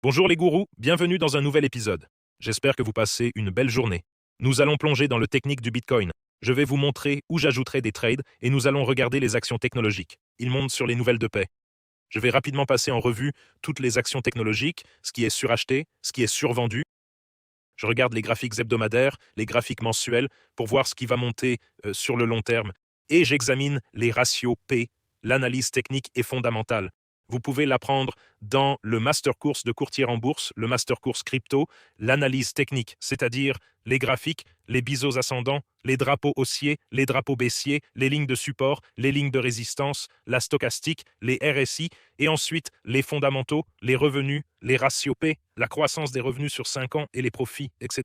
Bonjour les gourous, bienvenue dans un nouvel épisode. J'espère que vous passez une belle journée. Nous allons plonger dans le technique du Bitcoin. Je vais vous montrer où j'ajouterai des trades et nous allons regarder les actions technologiques. Ils montent sur les nouvelles de paix. Je vais rapidement passer en revue toutes les actions technologiques, ce qui est suracheté, ce qui est survendu. Je regarde les graphiques hebdomadaires, les graphiques mensuels pour voir ce qui va monter sur le long terme et j'examine les ratios P. L'analyse technique est fondamentale. Vous pouvez l'apprendre dans le master course de courtier en bourse, le master course crypto, l'analyse technique, c'est-à-dire les graphiques, les biseaux ascendants, les drapeaux haussiers, les drapeaux baissiers, les lignes de support, les lignes de résistance, la stochastique, les RSI, et ensuite les fondamentaux, les revenus, les ratios P, la croissance des revenus sur 5 ans et les profits, etc.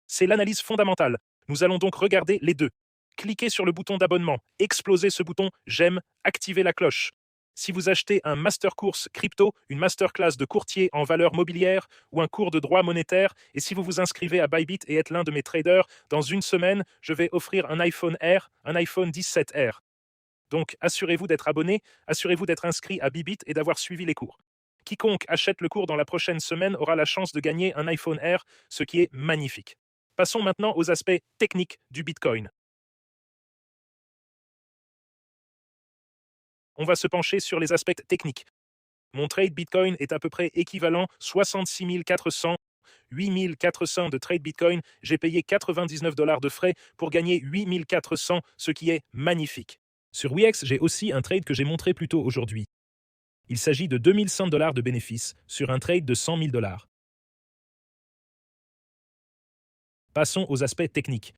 C'est l'analyse fondamentale. Nous allons donc regarder les deux. Cliquez sur le bouton d'abonnement, explosez ce bouton j'aime, activez la cloche. Si vous achetez un master course crypto, une masterclass de courtier en valeurs mobilières ou un cours de droit monétaire, et si vous vous inscrivez à Bybit et êtes l'un de mes traders, dans une semaine, je vais offrir un iPhone Air, un iPhone 17R. Donc assurez-vous d'être abonné, assurez-vous d'être inscrit à Bybit et d'avoir suivi les cours. Quiconque achète le cours dans la prochaine semaine aura la chance de gagner un iPhone Air, ce qui est magnifique. Passons maintenant aux aspects techniques du Bitcoin. On va se pencher sur les aspects techniques. Mon trade Bitcoin est à peu près équivalent 66 400, 8 400 de trade Bitcoin. J'ai payé 99 $ de frais pour gagner 8 400, ce qui est magnifique. Sur Wix, j'ai aussi un trade que j'ai montré plus tôt aujourd'hui. Il s'agit de 2100 $ de bénéfices sur un trade de 100 000 $. Passons aux aspects techniques.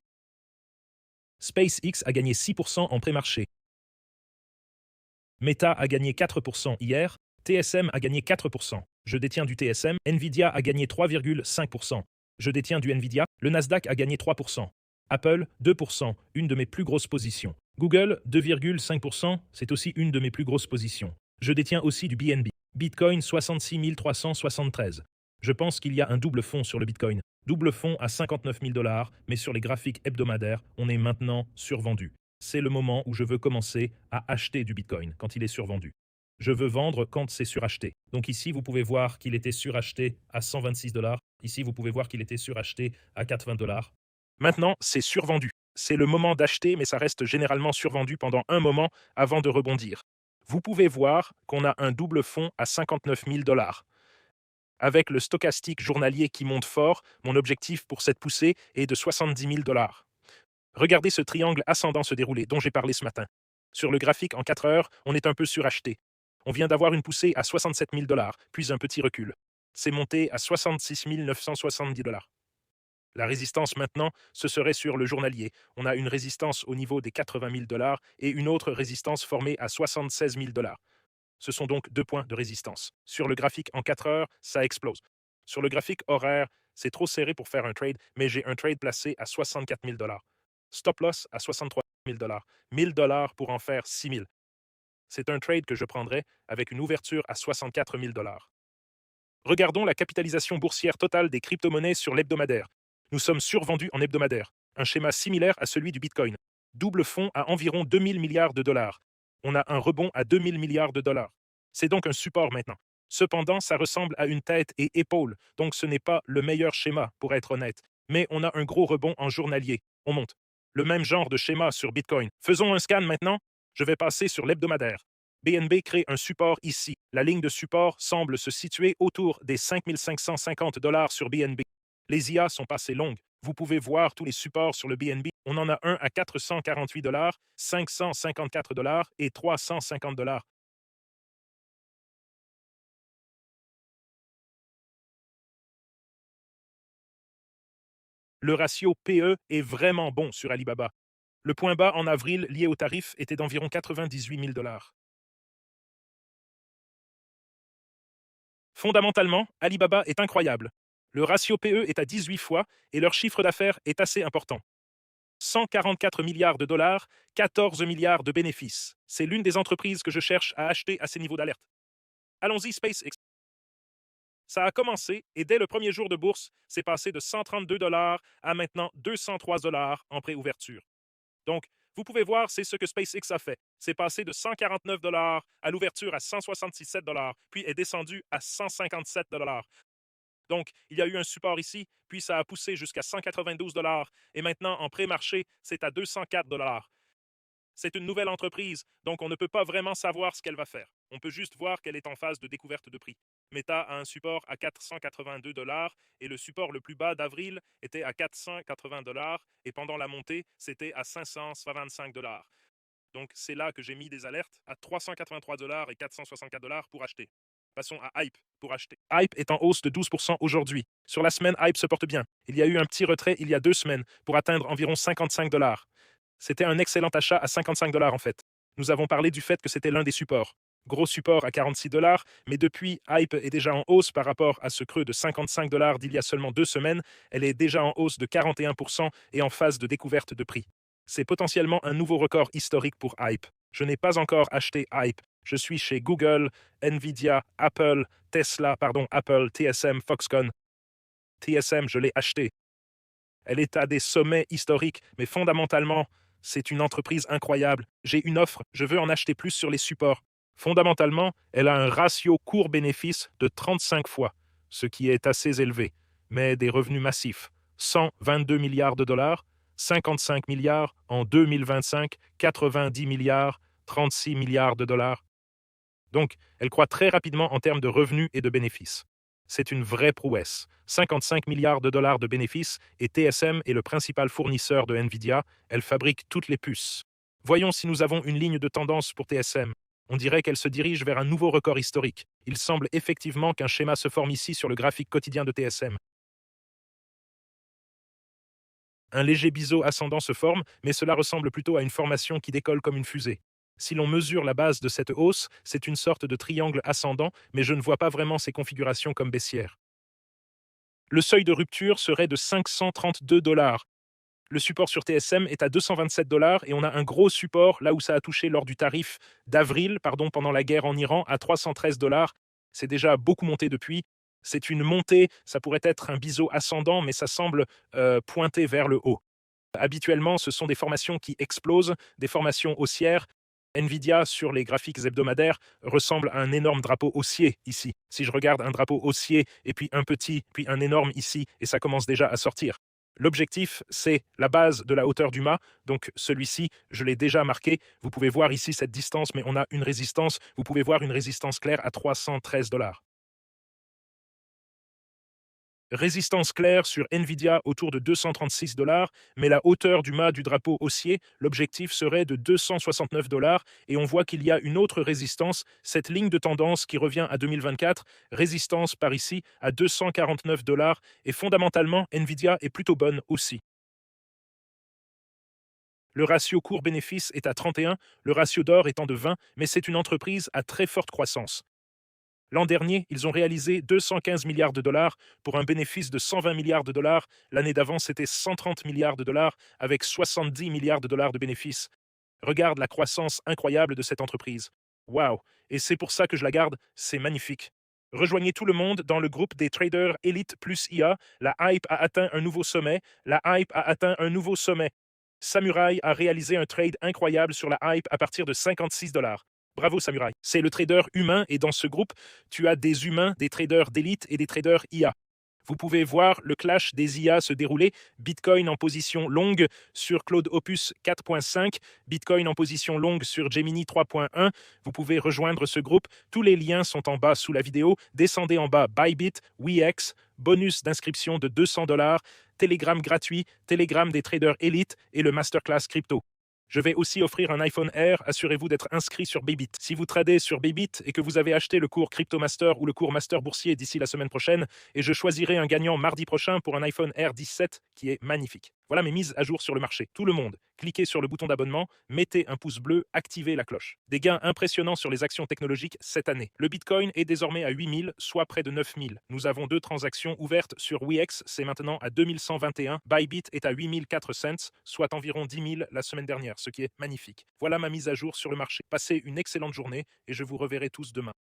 SpaceX a gagné 6% en pré-marché. Meta a gagné 4% hier, TSM a gagné 4%. Je détiens du TSM, Nvidia a gagné 3,5%. Je détiens du Nvidia, le Nasdaq a gagné 3%. Apple, 2%, une de mes plus grosses positions. Google, 2,5%, c'est aussi une de mes plus grosses positions. Je détiens aussi du BNB. Bitcoin, 66 373. Je pense qu'il y a un double fond sur le Bitcoin. Double fond à 59 000 $, mais sur les graphiques hebdomadaires, on est maintenant survendu. C'est le moment où je veux commencer à acheter du Bitcoin quand il est survendu. Je veux vendre quand c'est suracheté. Donc ici, vous pouvez voir qu'il était suracheté à 126 $. Ici, vous pouvez voir qu'il était suracheté à 80 $. Maintenant, c'est survendu. C'est le moment d'acheter, mais ça reste généralement survendu pendant un moment avant de rebondir. Vous pouvez voir qu'on a un double fond à 59 000 $. Avec le stochastique journalier qui monte fort, mon objectif pour cette poussée est de 70 000 $. Regardez ce triangle ascendant se dérouler dont j'ai parlé ce matin. Sur le graphique en 4 heures, on est un peu suracheté. On vient d'avoir une poussée à 67 000 $, puis un petit recul. C'est monté à 66 970 $. La résistance maintenant, ce serait sur le journalier. On a une résistance au niveau des 80 000 $ et une autre résistance formée à 76 000 $. Ce sont donc deux points de résistance. Sur le graphique en 4 heures, ça explose. Sur le graphique horaire, c'est trop serré pour faire un trade, mais j'ai un trade placé à 64 000 $. Stop loss à 63 000 $. 1 000 $ pour en faire 6 000. C'est un trade que je prendrai avec une ouverture à 64 000 $. Regardons la capitalisation boursière totale des crypto-monnaies sur l'hebdomadaire. Nous sommes survendus en hebdomadaire. Un schéma similaire à celui du Bitcoin. Double fond à environ 2 000 milliards de dollars. On a un rebond à 2 000 milliards de dollars. C'est donc un support maintenant. Cependant, ça ressemble à une tête et épaule, donc ce n'est pas le meilleur schéma, pour être honnête. Mais on a un gros rebond en journalier. On monte. Le même genre de schéma sur Bitcoin. Faisons un scan maintenant. Je vais passer sur l'hebdomadaire. BNB crée un support ici. La ligne de support semble se situer autour des 5 550 $ sur BNB. Les IA sont passées longues. Vous pouvez voir tous les supports sur le BNB. On en a un à 448 $, 554 $ et 350 $. Le ratio PE est vraiment bon sur Alibaba. Le point bas en avril lié au tarif était d'environ 98 000 $. Fondamentalement, Alibaba est incroyable. Le ratio PE est à 18 fois et leur chiffre d'affaires est assez important. 144 milliards de dollars, 14 milliards de bénéfices. C'est l'une des entreprises que je cherche à acheter à ces niveaux d'alerte. Allons-y, SpaceX. Ça a commencé et dès le premier jour de bourse, c'est passé de 132 $ à maintenant 203 $ en préouverture. Donc, vous pouvez voir, c'est ce que SpaceX a fait. C'est passé de 149 $ à l'ouverture à 167 $, puis est descendu à 157 $. Donc, il y a eu un support ici, puis ça a poussé jusqu'à 192 $, et maintenant, en pré-marché, c'est à 204 $. C'est une nouvelle entreprise, donc on ne peut pas vraiment savoir ce qu'elle va faire. On peut juste voir qu'elle est en phase de découverte de prix. Meta a un support à 482 $, et le support le plus bas d'avril était à 480 $, et pendant la montée, c'était à 525 $. Donc c'est là que j'ai mis des alertes à 383 $ et 464 $ pour acheter. Passons à Hype pour acheter. Hype est en hausse de 12% aujourd'hui. Sur la semaine, Hype se porte bien. Il y a eu un petit retrait il y a 2 semaines pour atteindre environ 55 $. C'était un excellent achat à 55 $ en fait. Nous avons parlé du fait que c'était l'un des supports. Gros support à 46 $, mais depuis, Hype est déjà en hausse par rapport à ce creux de 55 $ d'il y a seulement 2 semaines. Elle est déjà en hausse de 41% et en phase de découverte de prix. C'est potentiellement un nouveau record historique pour Hype. Je n'ai pas encore acheté Hype. Je suis chez Google, Nvidia, Apple, Apple, TSM, Foxconn. TSM, je l'ai acheté. Elle est à des sommets historiques, mais fondamentalement, c'est une entreprise incroyable. J'ai une offre, je veux en acheter plus sur les supports. Fondamentalement, elle a un ratio court-bénéfice de 35 fois, ce qui est assez élevé, mais des revenus massifs. 122 milliards de dollars, 55 milliards en 2025, 90 milliards, 36 milliards de dollars. Donc, elle croît très rapidement en termes de revenus et de bénéfices. C'est une vraie prouesse. 55 milliards de dollars de bénéfices et TSM est le principal fournisseur de Nvidia. Elle fabrique toutes les puces. Voyons si nous avons une ligne de tendance pour TSM. On dirait qu'elle se dirige vers un nouveau record historique. Il semble effectivement qu'un schéma se forme ici sur le graphique quotidien de TSM. Un léger biseau ascendant se forme, mais cela ressemble plutôt à une formation qui décolle comme une fusée. Si l'on mesure la base de cette hausse, c'est une sorte de triangle ascendant, mais je ne vois pas vraiment ces configurations comme baissières. Le seuil de rupture serait de 532 $. Le support sur TSM est à 227 $ et on a un gros support là où ça a touché lors du tarif d'avril, pendant la guerre en Iran, à 313 $. C'est déjà beaucoup monté depuis. C'est une montée, ça pourrait être un biseau ascendant, mais ça semble pointer vers le haut. Habituellement, ce sont des formations qui explosent, des formations haussières. Nvidia, sur les graphiques hebdomadaires, ressemble à un énorme drapeau haussier ici. Si je regarde un drapeau haussier, et puis un petit, puis un énorme ici, et ça commence déjà à sortir. L'objectif, c'est la base de la hauteur du mât. Donc celui-ci, je l'ai déjà marqué. Vous pouvez voir ici cette distance, mais on a une résistance. Vous pouvez voir une résistance claire à 313 $. Résistance claire sur Nvidia autour de 236 $, mais la hauteur du mât du drapeau haussier, l'objectif serait de 269 $, et on voit qu'il y a une autre résistance, cette ligne de tendance qui revient à 2024, résistance par ici à 249 $, et fondamentalement, Nvidia est plutôt bonne aussi. Le ratio court-bénéfice est à 31, le ratio d'or étant de 20, mais c'est une entreprise à très forte croissance. L'an dernier, ils ont réalisé 215 milliards de dollars pour un bénéfice de 120 milliards de dollars. L'année d'avant, c'était 130 milliards de dollars avec 70 milliards de dollars de bénéfices. Regarde la croissance incroyable de cette entreprise. Waouh! Et c'est pour ça que je la garde, c'est magnifique. Rejoignez tout le monde dans le groupe des traders Elite plus IA. La hype a atteint un nouveau sommet. La hype a atteint un nouveau sommet. Samurai a réalisé un trade incroyable sur la hype à partir de 56 $. Bravo Samurai. C'est le trader humain et dans ce groupe, tu as des humains, des traders d'élite et des traders IA. Vous pouvez voir le clash des IA se dérouler. Bitcoin en position longue sur Claude Opus 4.5, Bitcoin en position longue sur Gemini 3.1. Vous pouvez rejoindre ce groupe. Tous les liens sont en bas sous la vidéo. Descendez en bas Bybit, WeX, bonus d'inscription de 200 $, Telegram gratuit, Telegram des traders élites et le Masterclass crypto. Je vais aussi offrir un iPhone Air. Assurez-vous d'être inscrit sur Bybit. Si vous tradez sur Bybit et que vous avez acheté le cours Crypto Master ou le cours Master boursier d'ici la semaine prochaine, et je choisirai un gagnant mardi prochain pour un iPhone Air 17 qui est magnifique. Voilà mes mises à jour sur le marché. Tout le monde, cliquez sur le bouton d'abonnement, mettez un pouce bleu, activez la cloche. Des gains impressionnants sur les actions technologiques cette année. Le Bitcoin est désormais à 8000, soit près de 9000. Nous avons 2 transactions ouvertes sur WeX, c'est maintenant à 2121. Bybit est à 8004 cents, soit environ 10 000 la semaine dernière, ce qui est magnifique. Voilà ma mise à jour sur le marché. Passez une excellente journée et je vous reverrai tous demain.